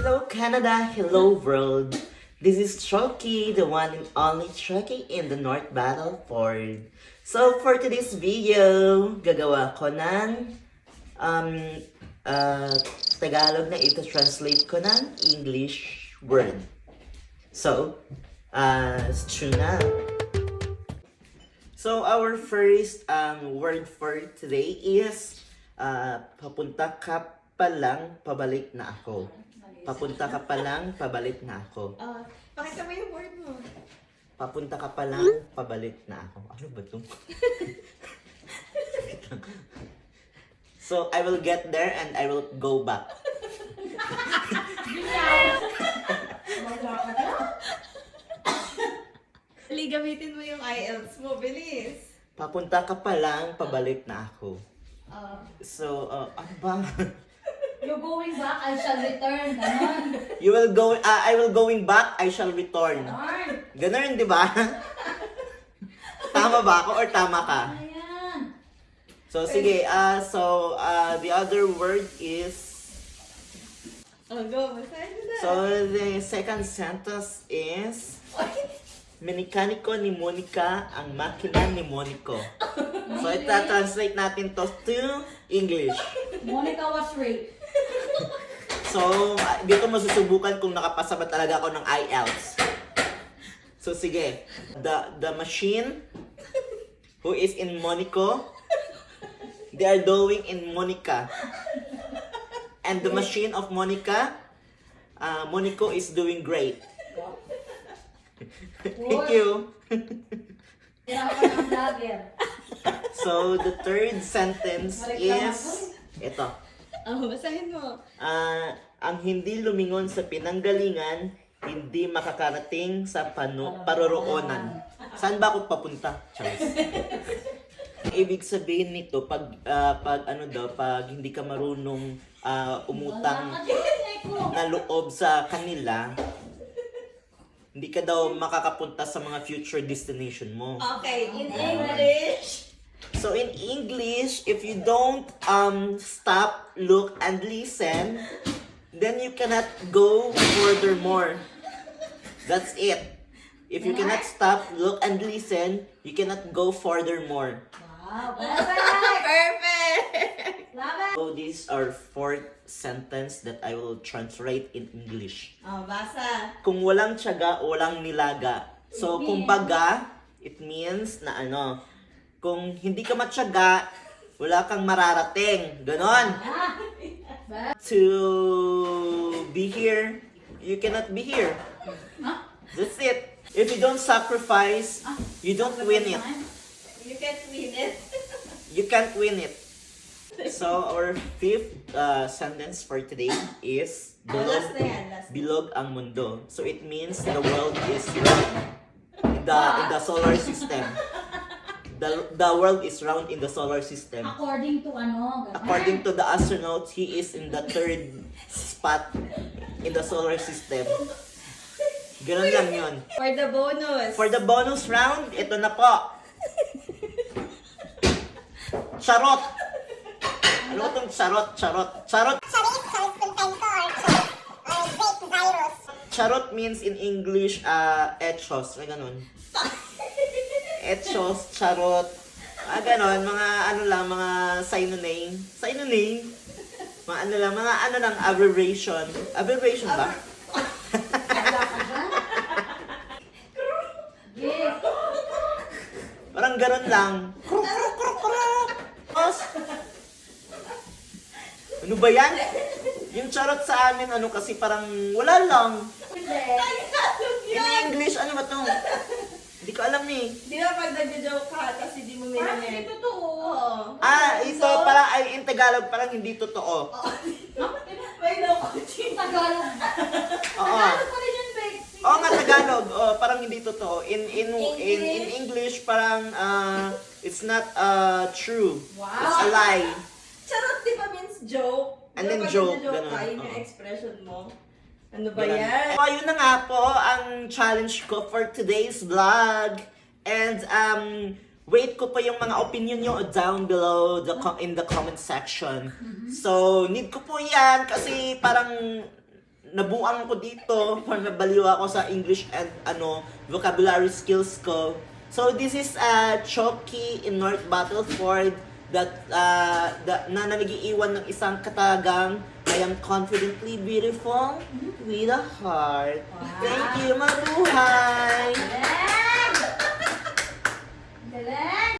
Hello Canada, hello world. This is Chucky, the one and only Chucky in the North Battleford. So for today's video, gagawa ko ng Tagalog na ito translate ko ng English word. So, tune na. So our first word for today is papunta ka pa lang, pabalik na ako. Papunta ka pa lang, pabalik na ako. Pakita mo yung word mo. Papunta ka pa lang, pabalik na ako. Ano ba ito? So, I will get there and I will go back. Dali, gamitin mo yung IELTS mo. Bilis. Papunta ka pa lang, pabalik na ako. So, ano ba? You're going back, I shall return. Ganon. You will go, I will going back, I shall return. Ganon. Ganun, di ba? Tama ba ako or tama ka? Ayan. So, sige. The other word is... Go. Basahin mo na. So, the second sentence is... Minikaniko ni Monica ang makina ni Monico. So, ita-translate natin to English. Monica was raped. So, dito masusubukan kung nakapasa ba talaga ako ng IELTS. So, sige. The machine who is in Monico, they are doing in Monica. And the machine of Monica, Monico is doing great. Thank you. Tira ka ng vlogger. So, the third sentence is, ito. Basahin mo. Ang hindi lumingon sa pinanggalingan, hindi makakarating sa paroroonan. Saan ba ako papunta? Charles. Ibig sabihin nito, pag hindi ka marunong umutang na loob sa kanila, hindi ka daw makakapunta sa mga future destination mo. Okay, in English. So in English, if you don't stop, look, and listen, then you cannot go furthermore. That's it. If you cannot stop, look, and listen, you cannot go furthermore. Wow, perfect. Perfect! Love it. So these are fourth sentence that I will translate in English. Basa. Kung walang tiyaga, walang nilaga. So kumbaga, it means na kung hindi ka matyaga, wala kang mararating. Ganon. To be here, you cannot be here. That's it. If you don't sacrifice, you don't win it. You can't win it. You can't win it. So our fifth sentence for today is Last na yan. Last. bilog ang mundo. So it means the world is round in the solar system. The world is round in the solar system. According to ano? Ganon. According to the astronauts, he is in the third spot in the solar system. Ganun lang yun. For the bonus. For the bonus round, ito na po. Charot! Ano itong charot? Charot. Charot. Charot means in English, echos. Ay, ganun. Echos, charot. Ganon. Mga mga synonym. Synonym? Mga aberration. Aberration ba? Yeah. Parang ganon lang. Ano ba yan? Yung charot sa amin, kasi parang wala lang. In English, ano ba to? Hindi ko alam ni. Di ba pag nag-joke ka, tapos hindi mo Parang minamit? hindi totoo. Oo. Ito parang ay in Tagalog parang hindi totoo. May no coaching. Tagalog. Oo. Tagalog pa rin yun, Bex. Oo nga Tagalog, parang hindi totoo. In English parang it's not true. Wow. It's a lie. Charot, di ba means joke? And Di ba then pag joke, nag-joke ganun. ka, yun yung Oo. expression mo. Ano ba Ganun. yan? So, yun na nga po ang challenge ko for today's vlog. And wait ko pa yung mga opinion nyo down below in the comment section. So, need ko po yan kasi parang nabuang ko dito, parang nabaliw ako sa English and vocabulary skills ko. So this is Choki in North Battleford that na nag-iiwan ng isang katagang I am confidently beautiful with a heart. Wow. Thank you, mabuhay! Galing! Galing!